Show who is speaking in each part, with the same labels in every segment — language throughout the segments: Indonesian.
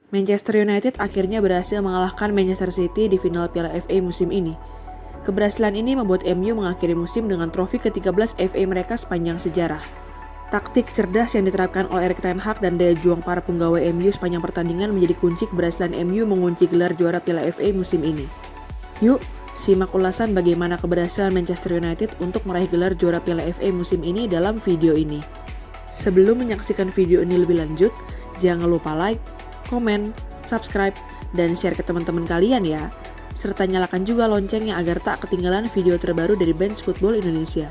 Speaker 1: Manchester United akhirnya berhasil mengalahkan Manchester City di final Piala FA musim ini. Keberhasilan ini membuat MU mengakhiri musim dengan trofi ke-13 FA mereka sepanjang sejarah. Taktik cerdas yang diterapkan oleh Erik ten Hag dan daya juang para penggawa MU sepanjang pertandingan menjadi kunci keberhasilan MU mengunci gelar juara Piala FA musim ini. Yuk, simak ulasan bagaimana keberhasilan Manchester United untuk meraih gelar juara Piala FA musim ini dalam video ini. Sebelum menyaksikan video ini lebih lanjut, jangan lupa like, komen, subscribe, dan share ke teman-teman kalian ya. Serta nyalakan juga loncengnya agar tak ketinggalan video terbaru dari Bench Football Indonesia.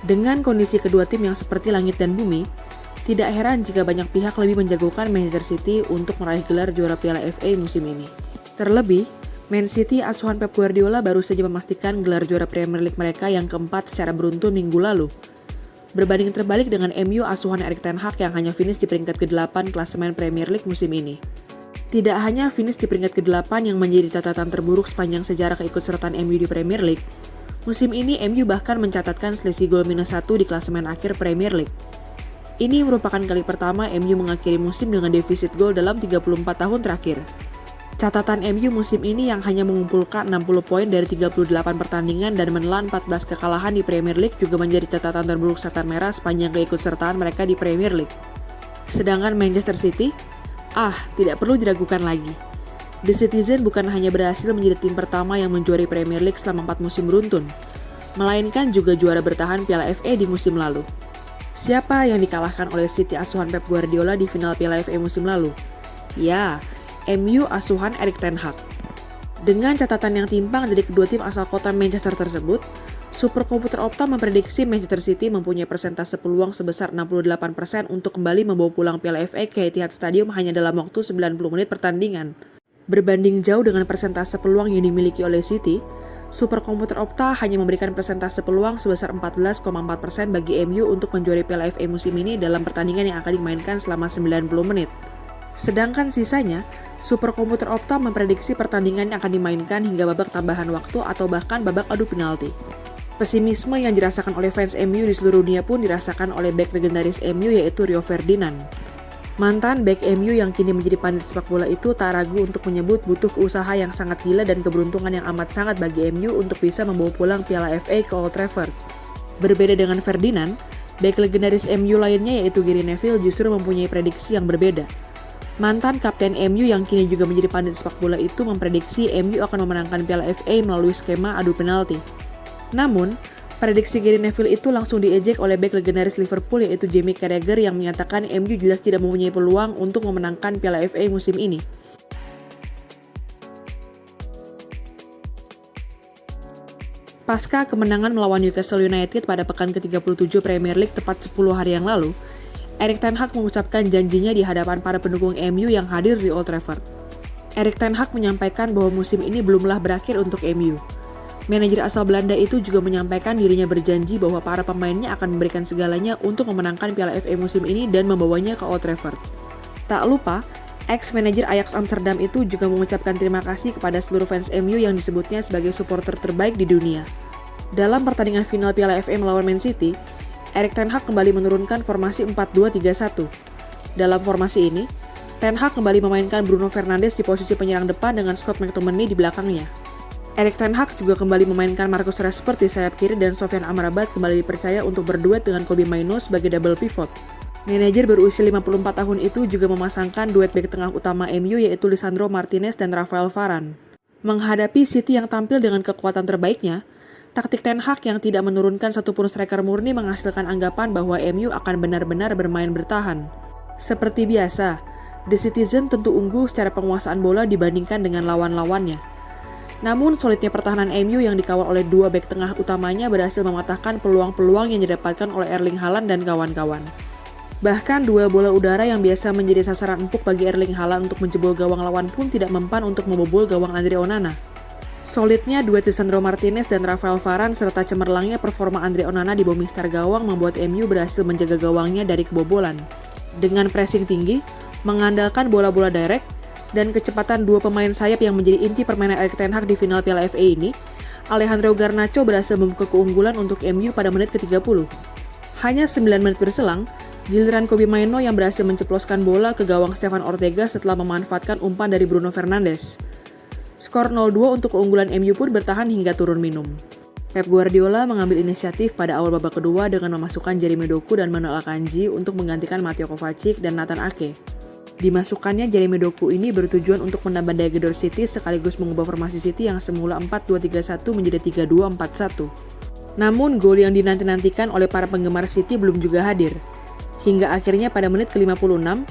Speaker 1: Dengan kondisi kedua tim yang seperti langit dan bumi, tidak heran jika banyak pihak lebih menjagokan Manchester City untuk meraih gelar juara Piala FA musim ini. Terlebih, Man City asuhan Pep Guardiola baru saja memastikan gelar juara Premier League mereka yang keempat secara beruntun minggu lalu. Berbanding terbalik dengan MU asuhan Erik ten Hag yang hanya finish di peringkat ke-8 klasemen Premier League musim ini. Tidak hanya finish di peringkat ke-8 yang menjadi catatan terburuk sepanjang sejarah keikutsertaan MU di Premier League, musim ini MU bahkan mencatatkan selisih gol -1 di klasemen akhir Premier League. Ini merupakan kali pertama MU mengakhiri musim dengan defisit gol dalam 34 tahun terakhir. Catatan MU musim ini yang hanya mengumpulkan 60 poin dari 38 pertandingan dan menelan 14 kekalahan di Premier League juga menjadi catatan terburuk setan merah sepanjang keikutsertaan mereka di Premier League. Sedangkan Manchester City, tidak perlu diragukan lagi. The Citizen bukan hanya berhasil menjadi tim pertama yang menjuari Premier League selama 4 musim beruntun, melainkan juga juara bertahan Piala FA di musim lalu. Siapa yang dikalahkan oleh City asuhan Pep Guardiola di final Piala FA musim lalu? Ya, MU asuhan Erik ten Hag. Dengan catatan yang timpang dari kedua tim asal kota Manchester tersebut, superkomputer Opta memprediksi Manchester City mempunyai persentase peluang sebesar 68% untuk kembali membawa pulang Piala FA ke Etihad Stadium hanya dalam waktu 90 menit pertandingan. Berbanding jauh dengan persentase peluang yang dimiliki oleh City, superkomputer Opta hanya memberikan persentase peluang sebesar 14,4% bagi MU untuk menjuari Piala FA musim ini dalam pertandingan yang akan dimainkan selama 90 menit. Sedangkan sisanya, superkomputer Opta memprediksi pertandingan yang akan dimainkan hingga babak tambahan waktu atau bahkan babak adu penalti. Pesimisme yang dirasakan oleh fans MU di seluruh dunia pun dirasakan oleh bek legendaris MU yaitu Rio Ferdinand. Mantan bek MU yang kini menjadi pandit sepak bola itu tak ragu untuk menyebut butuh usaha yang sangat gila dan keberuntungan yang amat sangat bagi MU untuk bisa membawa pulang Piala FA ke Old Trafford. Berbeda dengan Ferdinand, bek legendaris MU lainnya yaitu Gary Neville justru mempunyai prediksi yang berbeda. Mantan kapten MU yang kini juga menjadi pandit sepak bola itu memprediksi MU akan memenangkan Piala FA melalui skema adu penalti. Namun, prediksi Gary Neville itu langsung diejek oleh bek legendaris Liverpool yaitu Jamie Carragher yang menyatakan MU jelas tidak mempunyai peluang untuk memenangkan Piala FA musim ini. Pasca kemenangan melawan Newcastle United pada pekan ke-37 Premier League tepat 10 hari yang lalu, Erik ten Hag mengucapkan janjinya di hadapan para pendukung MU yang hadir di Old Trafford. Erik ten Hag menyampaikan bahwa musim ini belumlah berakhir untuk MU. Manajer asal Belanda itu juga menyampaikan dirinya berjanji bahwa para pemainnya akan memberikan segalanya untuk memenangkan Piala FA musim ini dan membawanya ke Old Trafford. Tak lupa, ex-manajer Ajax Amsterdam itu juga mengucapkan terima kasih kepada seluruh fans MU yang disebutnya sebagai supporter terbaik di dunia. Dalam pertandingan final Piala FA melawan Man City, Erik ten Hag kembali menurunkan formasi 4-2-3-1. Dalam formasi ini, ten Hag kembali memainkan Bruno Fernandes di posisi penyerang depan dengan Scott McTominay di belakangnya. Erik ten Hag juga kembali memainkan Marcus Rashford di sayap kiri dan Sofyan Amrabat kembali dipercaya untuk berduet dengan Kobbie Mainoo sebagai double pivot. Manajer berusia 54 tahun itu juga memasangkan duet bek tengah utama MU yaitu Lisandro Martinez dan Rafael Varane. Menghadapi City yang tampil dengan kekuatan terbaiknya, taktik ten Hag yang tidak menurunkan satupun striker murni menghasilkan anggapan bahwa MU akan benar-benar bermain bertahan. Seperti biasa, The Citizen tentu unggul secara penguasaan bola dibandingkan dengan lawan-lawannya. Namun solidnya pertahanan MU yang dikawal oleh dua bek tengah utamanya berhasil mematahkan peluang-peluang yang didapatkan oleh Erling Haaland dan kawan-kawan. Bahkan dua bola udara yang biasa menjadi sasaran empuk bagi Erling Haaland untuk menjebol gawang lawan pun tidak mempan untuk membobol gawang Andre Onana. Solidnya duet Lisandro Martinez dan Rafael Varane serta cemerlangnya performa Andre Onana di bawah mistar gawang membuat MU berhasil menjaga gawangnya dari kebobolan. Dengan pressing tinggi, mengandalkan bola-bola direct, dan kecepatan dua pemain sayap yang menjadi inti permainan Erik ten Hag di final Piala FA ini, Alejandro Garnacho berhasil membuka keunggulan untuk MU pada menit ke-30. Hanya 9 menit berselang, giliran Kobbie Mainoo yang berhasil menceploskan bola ke gawang Stefan Ortega setelah memanfaatkan umpan dari Bruno Fernandes. Skor 0-2 untuk keunggulan MU pun bertahan hingga turun minum. Pep Guardiola mengambil inisiatif pada awal babak kedua dengan memasukkan Jeremy Doku dan Manuel Akanji untuk menggantikan Mateo Kovacic dan Nathan Ake. Dimasukkannya Jeremy Doku ini bertujuan untuk menambah daya gedor City sekaligus mengubah formasi City yang semula 4-2-3-1 menjadi 3-2-4-1. Namun gol yang dinanti-nantikan oleh para penggemar City belum juga hadir. Hingga akhirnya pada menit ke-56,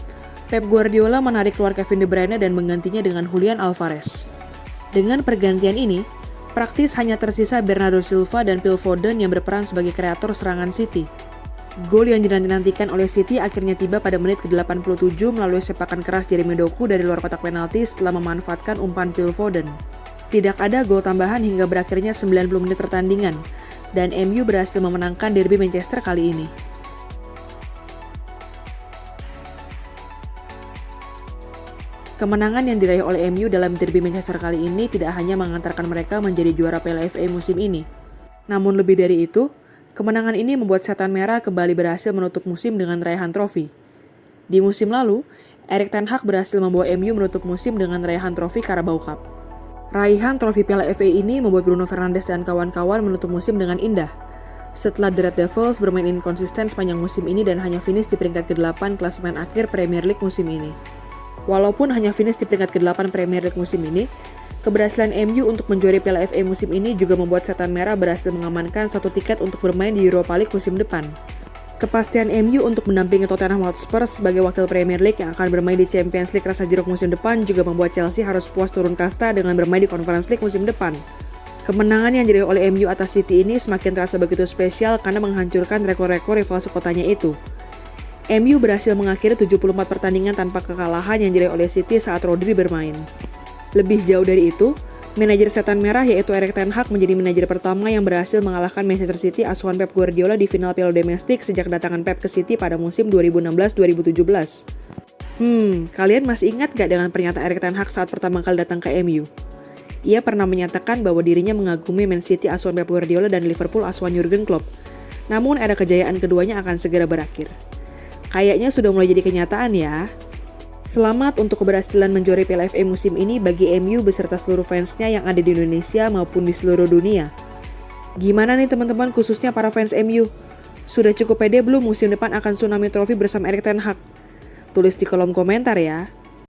Speaker 1: Pep Guardiola menarik keluar Kevin De Bruyne dan menggantinya dengan Julian Alvarez. Dengan pergantian ini, praktis hanya tersisa Bernardo Silva dan Phil Foden yang berperan sebagai kreator serangan City. Gol yang dinanti-nantikan oleh City akhirnya tiba pada menit ke-87 melalui sepakan keras Jeremy Doku dari luar kotak penalti setelah memanfaatkan umpan Phil Foden. Tidak ada gol tambahan hingga berakhirnya 90 menit pertandingan, dan MU berhasil memenangkan derby Manchester kali ini. Kemenangan yang diraih oleh MU dalam derby Manchester kali ini tidak hanya mengantarkan mereka menjadi juara Piala FA musim ini. Namun lebih dari itu, kemenangan ini membuat Setan Merah kembali berhasil menutup musim dengan raihan trofi. Di musim lalu, Erik ten Hag berhasil membawa MU menutup musim dengan raihan trofi Carabao Cup. Raihan trofi Piala FA ini membuat Bruno Fernandes dan kawan-kawan menutup musim dengan indah. Setelah The Red Devils bermain inkonsisten sepanjang musim ini dan hanya finish di peringkat ke-8 klasemen akhir Premier League musim ini. Walaupun hanya finish di peringkat ke-8 Premier League musim ini, keberhasilan MU untuk menjuari Piala FA musim ini juga membuat Setan Merah berhasil mengamankan satu tiket untuk bermain di Europa League musim depan. Kepastian MU untuk mendampingi Tottenham Hotspur sebagai wakil Premier League yang akan bermain di Champions League rasa jeruk musim depan juga membuat Chelsea harus puas turun kasta dengan bermain di Conference League musim depan. Kemenangan yang diraih oleh MU atas City ini semakin terasa begitu spesial karena menghancurkan rekor-rekor rival sekotanya itu. MU berhasil mengakhiri 74 pertandingan tanpa kekalahan yang diraih oleh City saat Rodri bermain. Lebih jauh dari itu, manajer Setan Merah yaitu Erik ten Hag menjadi manajer pertama yang berhasil mengalahkan Manchester City asuhan Pep Guardiola di final Piala Domestik sejak kedatangan Pep ke City pada musim 2016-2017. Kalian masih ingat gak dengan pernyataan Erik ten Hag saat pertama kali datang ke MU? Ia pernah menyatakan bahwa dirinya mengagumi Man City asuhan Pep Guardiola dan Liverpool asuhan Jurgen Klopp. Namun era kejayaan keduanya akan segera berakhir. Kayaknya sudah mulai jadi kenyataan ya. Selamat untuk keberhasilan menjuarai Piala FA musim ini bagi MU beserta seluruh fansnya yang ada di Indonesia maupun di seluruh dunia. Gimana nih teman-teman khususnya para fans MU? Sudah cukup pede belum musim depan akan tsunami trofi bersama Erik ten Hag? Tulis di kolom komentar ya.